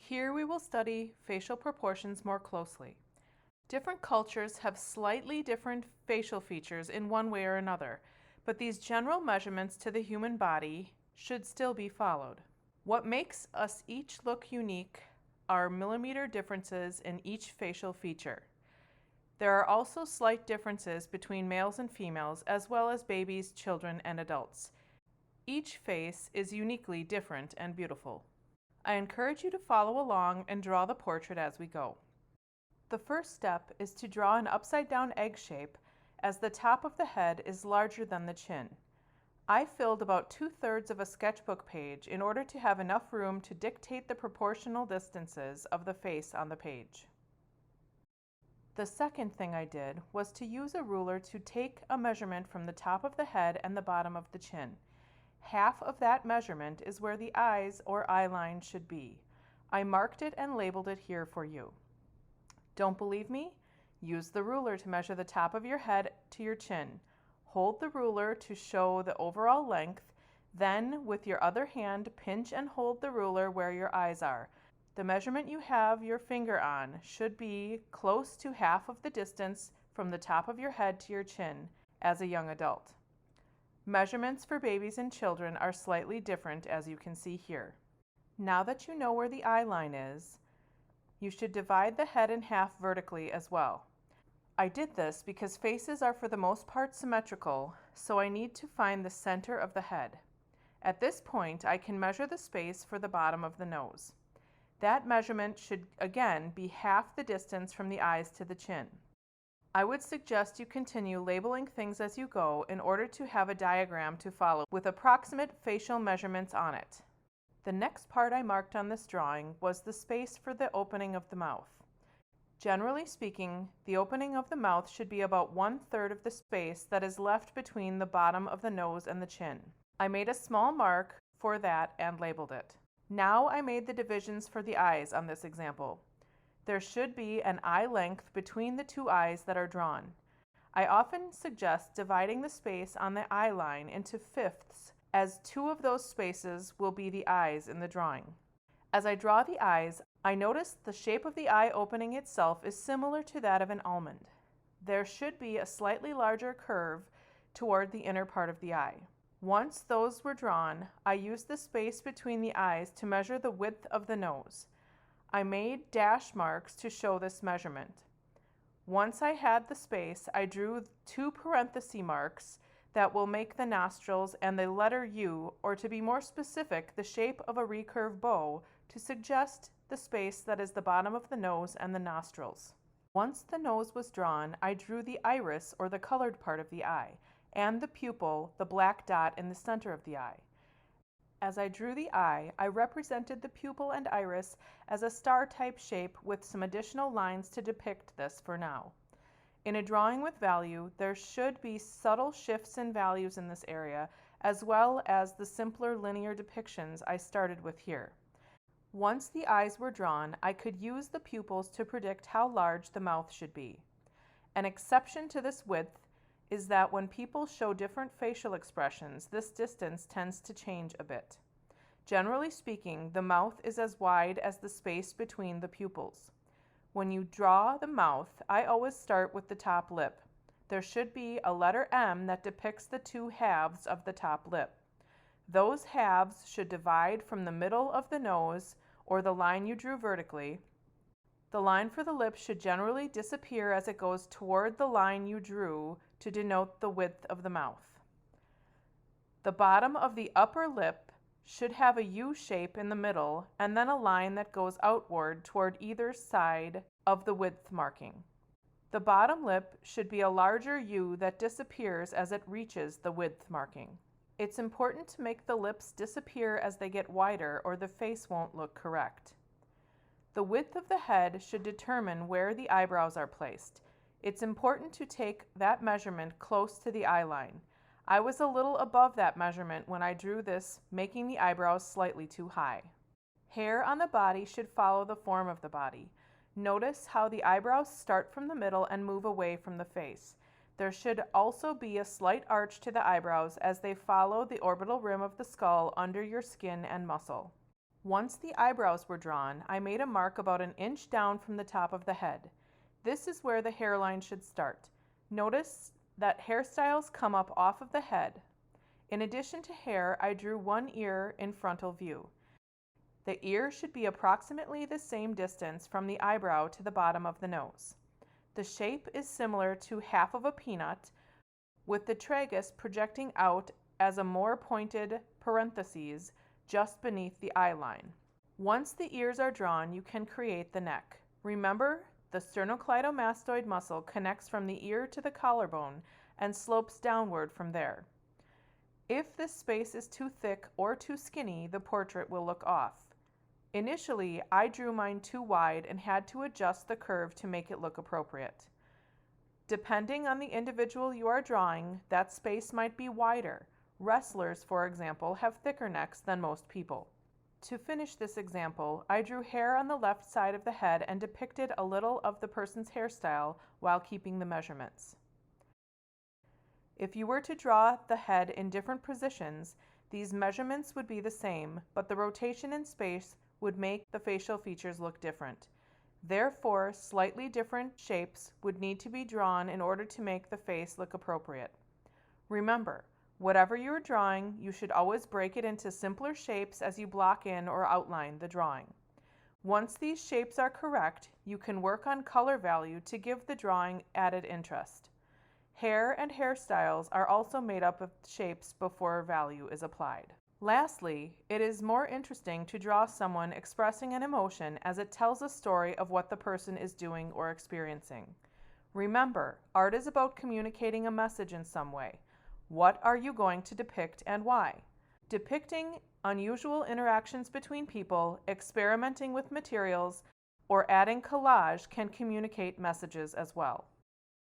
Here we will study facial proportions more closely. Different cultures have slightly different facial features in one way or another, but these general measurements to the human body should still be followed. What makes us each look unique are millimeter differences in each facial feature. There are also slight differences between males and females, as well as babies, children, and adults. Each face is uniquely different and beautiful. I encourage you to follow along and draw the portrait as we go. The first step is to draw an upside-down egg shape, as the top of the head is larger than the chin. I filled about 2/3 of a sketchbook page in order to have enough room to dictate the proportional distances of the face on the page. The second thing I did was to use a ruler to take a measurement from the top of the head and the bottom of the chin. Half of that measurement is where the eyes or eye line should be. I marked it and labeled it here for you. Don't believe me? Use the ruler to measure the top of your head to your chin. Hold the ruler to show the overall length, then with your other hand pinch and hold the ruler where your eyes are. The measurement you have your finger on should be close to half of the distance from the top of your head to your chin as a young adult. Measurements for babies and children are slightly different, as you can see here. Now that you know where the eye line is, you should divide the head in half vertically as well. I did this because faces are for the most part symmetrical, so I need to find the center of the head. At this point, I can measure the space for the bottom of the nose. That measurement should again be half the distance from the eyes to the chin. I would suggest you continue labeling things as you go in order to have a diagram to follow with approximate facial measurements on it. The next part I marked on this drawing was the space for the opening of the mouth. Generally speaking, the opening of the mouth should be about 1/3 of the space that is left between the bottom of the nose and the chin. I made a small mark for that and labeled it. Now I made the divisions for the eyes on this example. There should be an eye length between the two eyes that are drawn. I often suggest dividing the space on the eye line into fifths, as 2 of those spaces will be the eyes in the drawing. As I draw the eyes, I notice the shape of the eye opening itself is similar to that of an almond. There should be a slightly larger curve toward the inner part of the eye. Once those were drawn, I used the space between the eyes to measure the width of the nose. I made dash marks to show this measurement. Once I had the space, I drew 2 parenthesis marks that will make the nostrils and the letter U, or to be more specific, the shape of a recurve bow to suggest the space that is the bottom of the nose and the nostrils. Once the nose was drawn, I drew the iris, or the colored part of the eye, and the pupil, the black dot in the center of the eye. As I drew the eye, I represented the pupil and iris as a star-type shape with some additional lines to depict this for now. In a drawing with value, there should be subtle shifts in values in this area, as well as the simpler linear depictions I started with here. Once the eyes were drawn, I could use the pupils to predict how large the mouth should be. An exception to this width is that when people show different facial expressions, this distance tends to change a bit. Generally speaking, the mouth is as wide as the space between the pupils. When you draw the mouth, I always start with the top lip. There should be a letter M that depicts the 2 halves of the top lip. Those halves should divide from the middle of the nose, or the line you drew vertically. The line for the lip should generally disappear as it goes toward the line you drew to denote the width of the mouth. The bottom of the upper lip should have a U shape in the middle, and then a line that goes outward toward either side of the width marking. The bottom lip should be a larger U that disappears as it reaches the width marking. It's important to make the lips disappear as they get wider, or the face won't look correct. The width of the head should determine where the eyebrows are placed. It's important to take that measurement close to the eye line. I was a little above that measurement when I drew this, making the eyebrows slightly too high. Hair on the body should follow the form of the body. Notice how the eyebrows start from the middle and move away from the face. There should also be a slight arch to the eyebrows as they follow the orbital rim of the skull under your skin and muscle. Once the eyebrows were drawn, I made a mark about an inch down from the top of the head. This is where the hairline should start. Notice that hairstyles come up off of the head. In addition to hair, I drew one ear in frontal view. The ear should be approximately the same distance from the eyebrow to the bottom of the nose. The shape is similar to half of a peanut, with the tragus projecting out as a more pointed parenthesis just beneath the eye line. Once the ears are drawn, you can create the neck. Remember, the sternocleidomastoid muscle connects from the ear to the collarbone and slopes downward from there. If this space is too thick or too skinny, the portrait will look off. Initially, I drew mine too wide and had to adjust the curve to make it look appropriate. Depending on the individual you are drawing, that space might be wider. Wrestlers, for example, have thicker necks than most people. To finish this example, I drew hair on the left side of the head and depicted a little of the person's hairstyle while keeping the measurements. If you were to draw the head in different positions, these measurements would be the same, but the rotation in space would make the facial features look different. Therefore, slightly different shapes would need to be drawn in order to make the face look appropriate. Remember, whatever you are drawing, you should always break it into simpler shapes as you block in or outline the drawing. Once these shapes are correct, you can work on color value to give the drawing added interest. Hair and hairstyles are also made up of shapes before value is applied. Lastly, it is more interesting to draw someone expressing an emotion as it tells a story of what the person is doing or experiencing. Remember, art is about communicating a message in some way. What are you going to depict and why? Depicting unusual interactions between people, experimenting with materials, or adding collage can communicate messages as well.